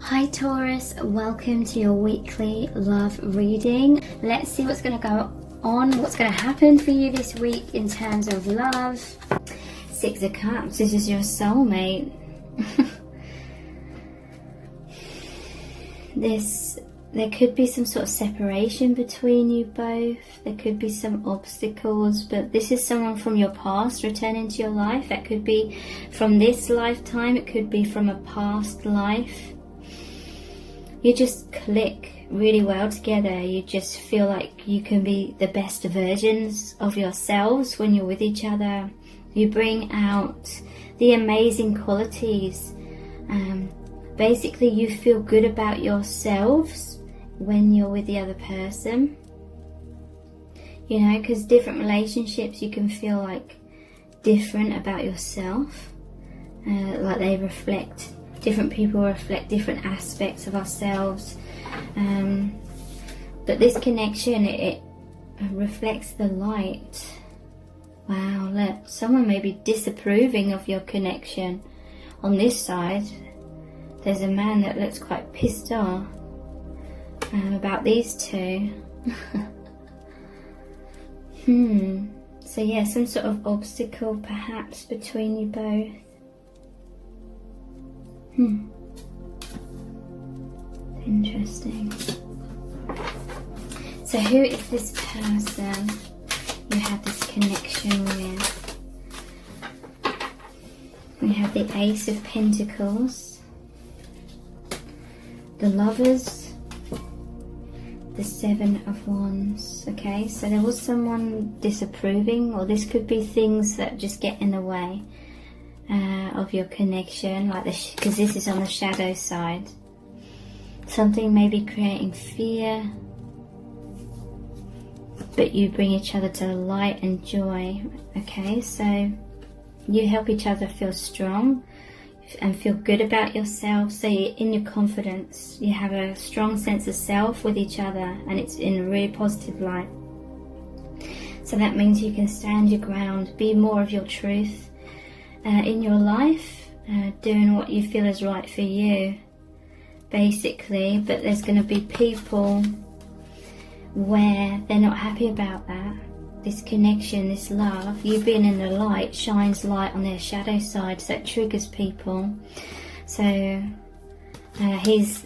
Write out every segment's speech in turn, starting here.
Hi Taurus, welcome to your weekly love reading. Let's see what's going to go on, what's going to happen for you this week in terms of love. Six of Cups, this is your soulmate. There could be some sort of separation between you both. There could be some obstacles, but this is someone from your past returning to your life. That could be from this lifetime, it could be from a past life. You just click really well together. You just feel like you can be the best versions of yourselves when you're with each other. You bring out the amazing qualities. Basically, you feel good about yourselves when you're with the other person. You know, because different relationships, you can feel like different about yourself. Like they reflect, different people reflect different aspects of ourselves. But this connection, it reflects the light. Wow, look, someone may be disapproving of your connection. On this side, there's a man that looks quite pissed off about these two. So yeah, some sort of obstacle perhaps between you both. Interesting. So who is this person you have this connection with? We have the Ace of Pentacles, the Lovers, the Seven of Wands. Okay, so there was someone disapproving, or this could be things that just get in the way of your connection, like this, because this is on the shadow side. Something may be creating fear, but you bring each other to light and joy. Okay, so you help each other feel strong and feel good about yourself. So you're in your confidence, you have a strong sense of self with each other, and it's in a really positive light. So that means you can stand your ground, be more of your truth in your life, doing what you feel is right for you, basically. But there's going to be people where they're not happy about that. This connection, this love, you being in the light shines light on their shadow side, so that triggers people. So he's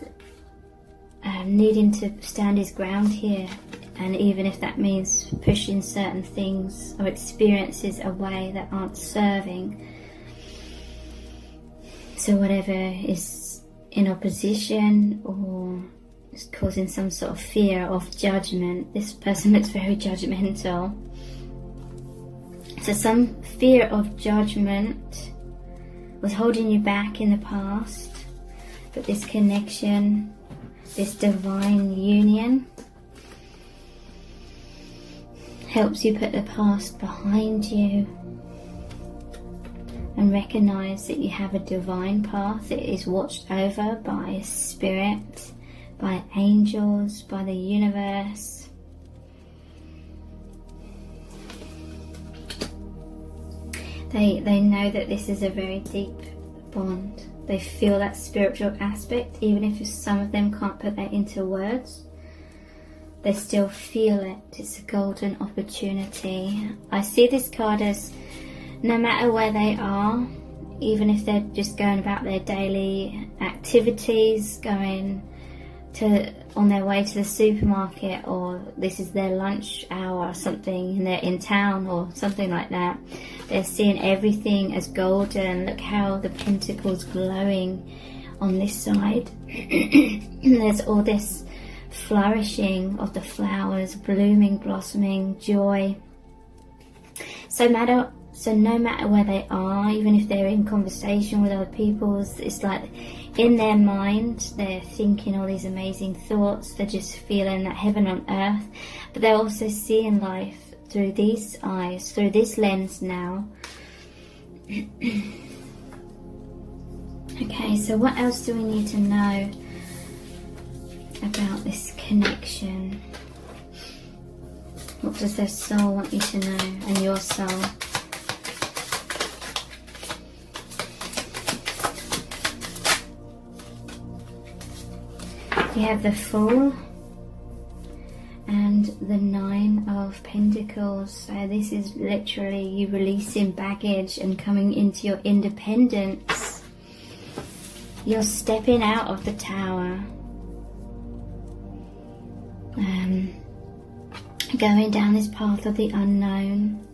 needing to stand his ground here, and even if that means pushing certain things or experiences away that aren't serving. So whatever is in opposition or is causing some sort of fear of judgment. This person looks very judgmental. So some fear of judgment was holding you back in the past. But this connection, this divine union, helps you put the past behind you and recognize that you have a divine path. It is watched over by spirit, by angels, by the universe. They know that this is a very deep bond. They feel that spiritual aspect, even if some of them can't put that into words. They still feel it. It's a golden opportunity. I see this card as no matter where they are, even if they're just going about their daily activities, going on their way to the supermarket, or this is their lunch hour or something, and they're in town or something like that, they're seeing everything as golden. Look how the pentacles glowing on this side. There's all this flourishing of the flowers, blooming, blossoming, joy. So no matter where they are, even if they're in conversation with other people, it's like in their mind they're thinking all these amazing thoughts. They're just feeling that heaven on earth, but they're also seeing life through these eyes, through this lens now. Okay, so what else do we need to know about this connection? What does their soul want you to know, and your soul? You have the Fool and the Nine of Pentacles. So this is literally you releasing baggage and coming into your independence. You're stepping out of the Tower, going down this path of the unknown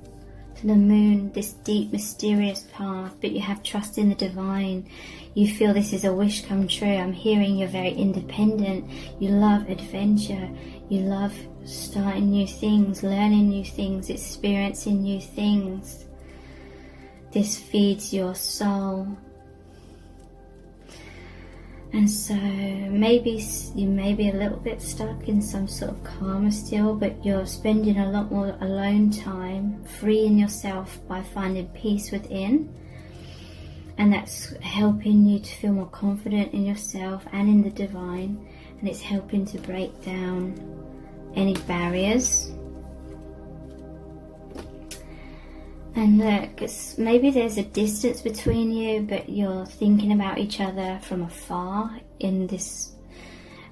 to the Moon, this deep mysterious path, but you have trust in the divine. You feel this is a wish come true. I'm hearing you're very independent. You love adventure. You love starting new things, learning new things, experiencing new things. This feeds your soul. And so maybe you may be a little bit stuck in some sort of karma still, but you're spending a lot more alone time, freeing yourself by finding peace within. And that's helping you to feel more confident in yourself and in the divine. And it's helping to break down any barriers. And look, maybe there's a distance between you, but you're thinking about each other from afar in this,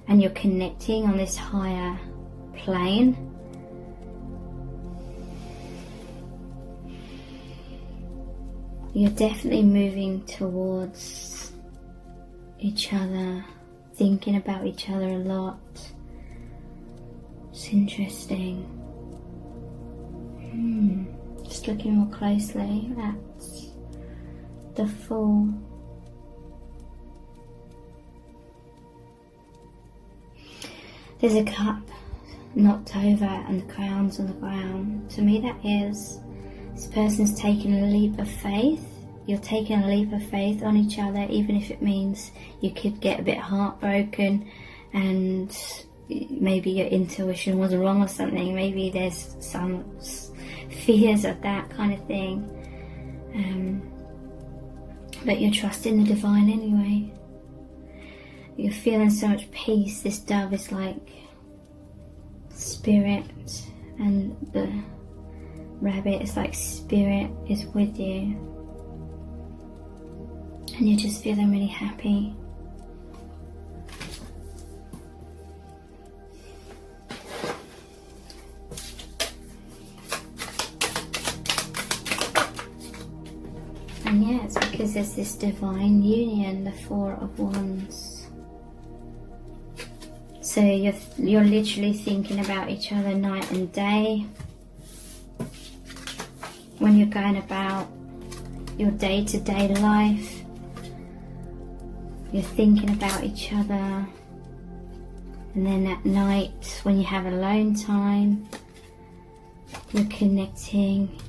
and you're connecting on this higher plane. You're definitely moving towards each other, thinking about each other a lot. It's interesting. Just looking more closely at the Fool. There's a cup knocked over and the crown's on the ground. To me that is, this person's taking a leap of faith. You're taking a leap of faith on each other, even if it means you could get a bit heartbroken and maybe your intuition was wrong or something. Maybe there's some fears of that kind of thing, but you're trusting the divine anyway. You're feeling so much peace. This dove is like spirit, and the rabbit is like spirit is with you, and you're just feeling really happy. And yeah, it's because there's this divine union, the Four of Wands. So you're literally thinking about each other night and day. When you're going about your day-to-day life, you're thinking about each other. And then at night, when you have alone time, you're connecting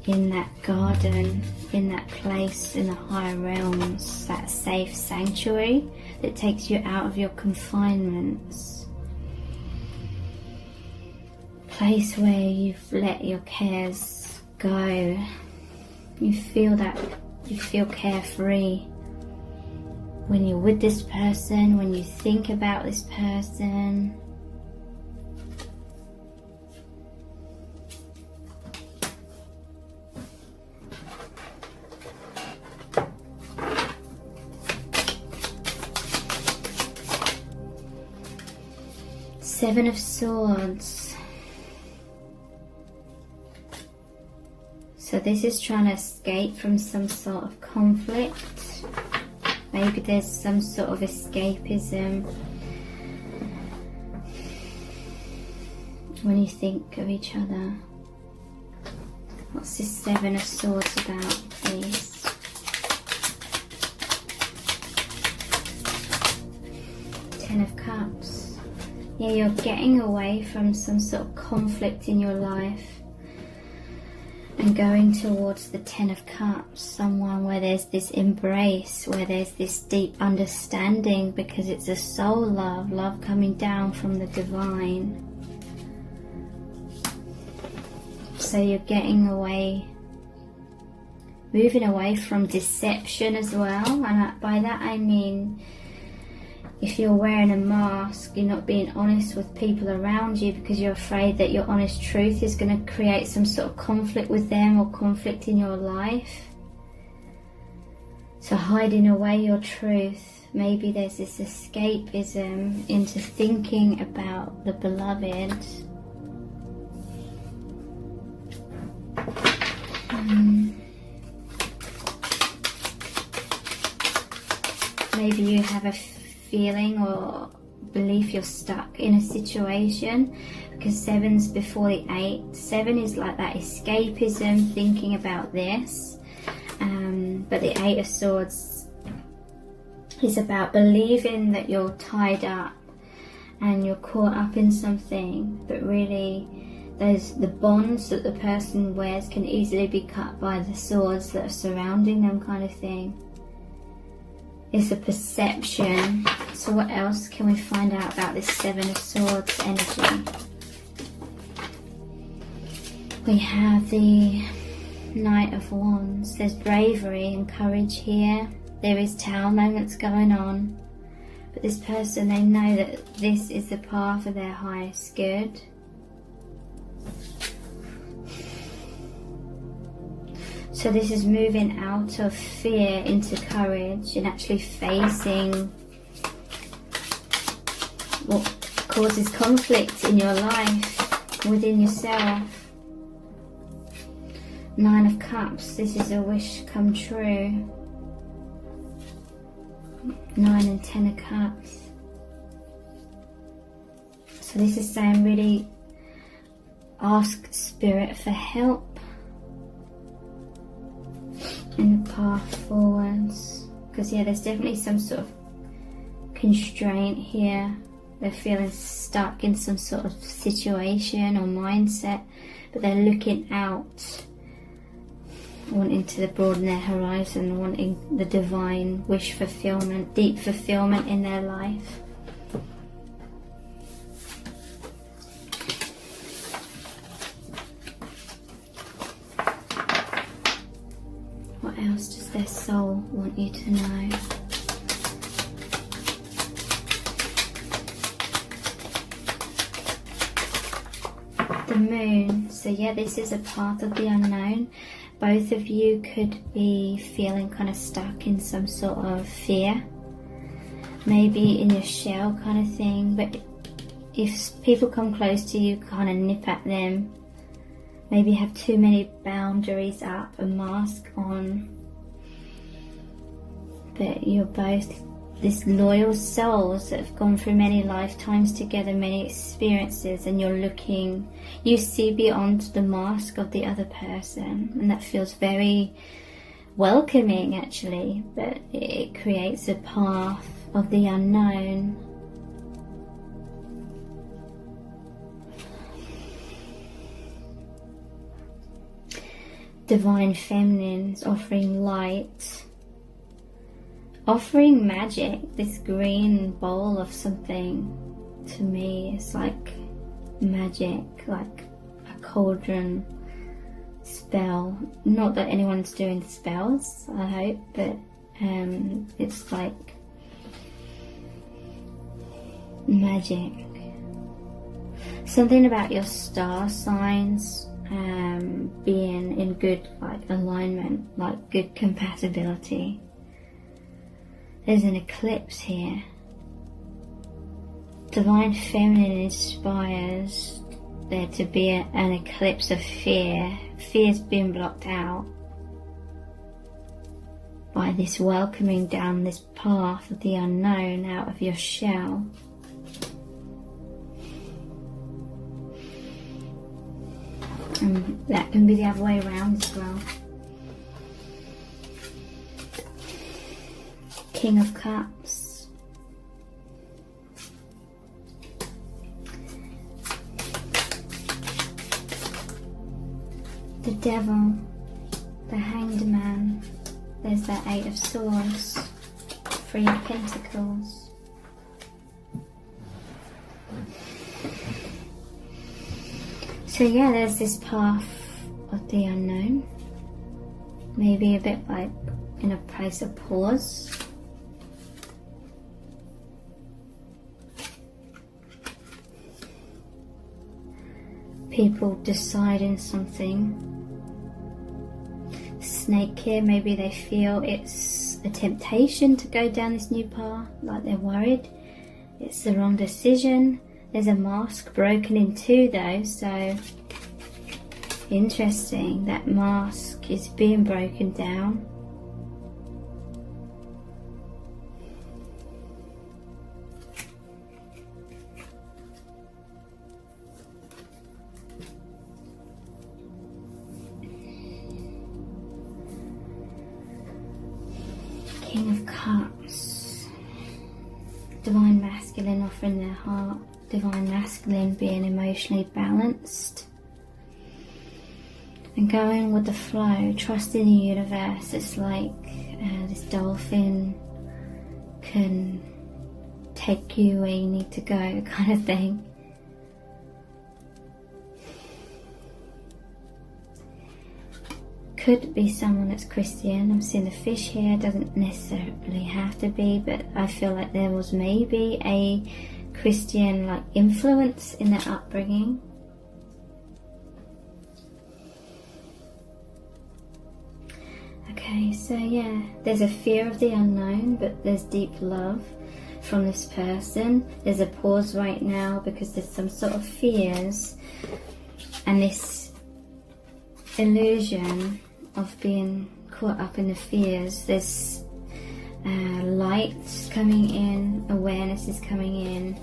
in that garden, in that place in the higher realms, that safe sanctuary that takes you out of your confinements. Place where you've let your cares go. You feel that, you feel carefree when you're with this person, when you think about this person. Seven of Swords. So this is trying to escape from some sort of conflict. Maybe there's some sort of escapism when you think of each other. What's this Seven of Swords about, please? Ten of Cups. Yeah, you're getting away from some sort of conflict in your life and going towards the Ten of Cups, someone where there's this embrace, where there's this deep understanding, because it's a soul love, love coming down from the divine. So you're getting away, moving away from deception as well, and by that I mean, if you're wearing a mask, you're not being honest with people around you because you're afraid that your honest truth is going to create some sort of conflict with them or conflict in your life. So hiding away your truth Maybe there's this escapism into thinking about the beloved. Maybe you have a feeling or belief you're stuck in a situation, because 7's before the 8. 7 is like that escapism, thinking about this, but the 8 of Swords is about believing that you're tied up and you're caught up in something, but really the bonds that the person wears can easily be cut by the swords that are surrounding them, kind of thing. It's a perception. So what else can we find out about this 7 of Swords energy? We have the Knight of Wands. There's bravery and courage here. There is Tower moments going on. But this person, they know that this is the path of their highest good. So this is moving out of fear into courage and actually facing what causes conflict in your life, within yourself. 9 of Cups, this is a wish come true. 9 and 10 of Cups. So this is saying really ask Spirit for help in the path forwards, because yeah, there's definitely some sort of constraint here. They're feeling stuck in some sort of situation or mindset, but they're looking out, wanting to broaden their horizon, wanting the divine wish fulfillment, deep fulfillment in their life. What else does their soul want you to know? The Moon. So yeah, this is a path of the unknown. Both of you could be feeling kind of stuck in some sort of fear. Maybe in your shell kind of thing. But if people come close to you, kind of nip at them. Maybe have too many boundaries up, a mask on. But you're both this loyal souls that have gone through many lifetimes together, many experiences, and you're looking, you see beyond the mask of the other person, and that feels very welcoming actually, but it creates a path of the unknown. Divine Feminines offering light, offering magic. This green bowl of something to me is like magic, like a cauldron spell. Not that anyone's doing spells, I hope, but it's like magic. Something about your star signs being in good alignment, like good compatibility. There's an eclipse here. Divine Feminine inspires there to be an eclipse of fear. Fear's been blocked out by this welcoming down this path of the unknown, out of your shell. And that can be the other way around as well. King of Cups. The Devil. The Hanged Man. There's that 8 of Swords. 3 of Pentacles. So yeah, there's this path of the unknown. Maybe a bit like in a place of pause. People deciding something. Snake here, maybe they feel it's a temptation to go down this new path, like they're worried it's the wrong decision. There's a mask broken in two though, so interesting, that mask is being broken down. King of Cups, Divine Masculine offering their heart, Divine Masculine being emotionally balanced and going with the flow, trusting the universe. It's like this dolphin can take you where you need to go, kind of thing. Could be someone that's Christian. I'm seeing the fish here, doesn't necessarily have to be, but I feel like there was maybe a Christian like influence in their upbringing. Okay, so yeah, there's a fear of the unknown, but there's deep love from this person. There's a pause right now because there's some sort of fears and this illusion of being caught up in the fears. There's light coming in, awareness is coming in.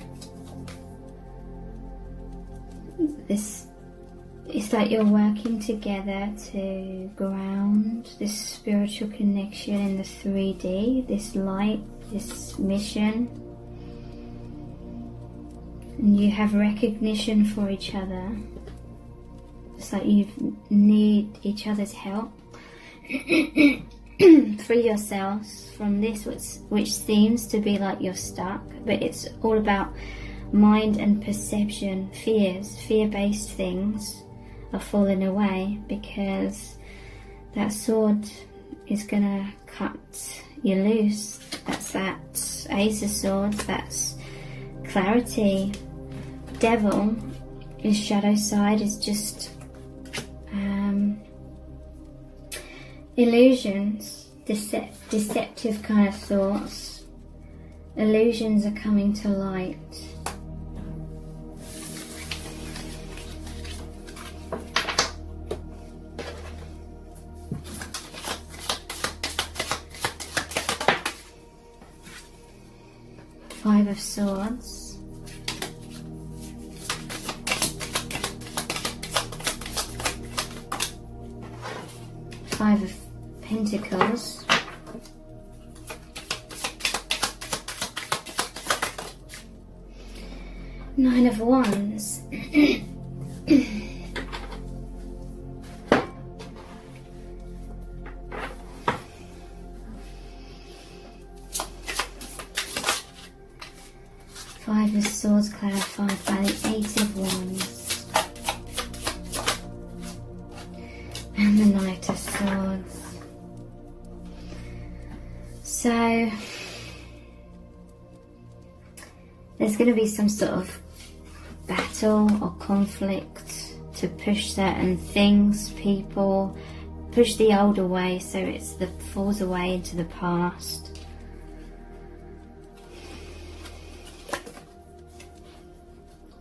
It's like you're working together to ground this spiritual connection in the 3D, this light, this mission. And you have recognition for each other. It's like you need each other's help. Free yourselves from this which seems to be like you're stuck, but it's all about mind and perception. Fear-based things are falling away because that sword is gonna cut you loose. That's that Ace of Swords, that's clarity. Devil, his shadow side is just illusions, deceptive kind of thoughts. Illusions are coming to light. Five of Swords. Five of Pentacles. Nine of Wands. Five of Swords clarified by the Eight of Wands. And the Knight of Swords. So there's going to be some sort of battle or conflict to push certain things, people, push the old away so it's the falls away into the past.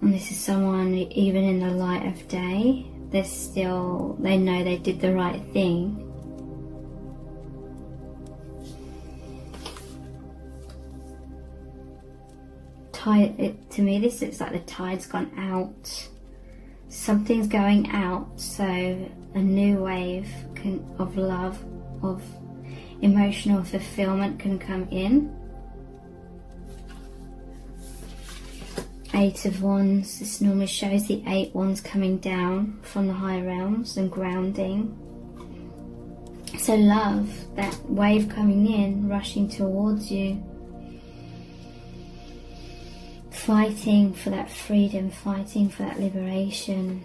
And this is someone, even in the light of day, they know they did the right thing. To me this looks like the tide's gone out. Something's going out, so a new wave of love, of emotional fulfillment can come in. Eight of Wands, this normally shows the 8 wands coming down from the high realms and grounding. So love, that wave coming in, rushing towards you. Fighting for that freedom, fighting for that liberation.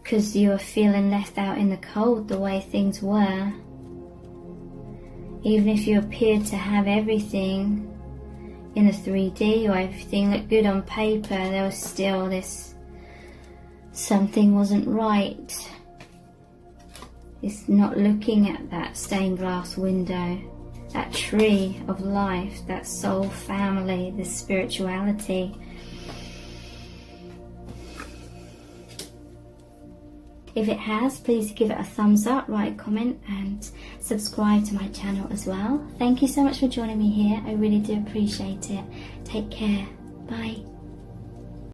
Because you are feeling left out in the cold the way things were. Even if you appeared to have everything in a 3D or everything looked good on paper, there was still this, something wasn't right. It's not looking at that stained glass window that tree of life, that soul family, the spirituality. If it has, please give it a thumbs up, write a comment and subscribe to my channel as well. Thank you so much for joining me here. I really do appreciate it. Take care. Bye.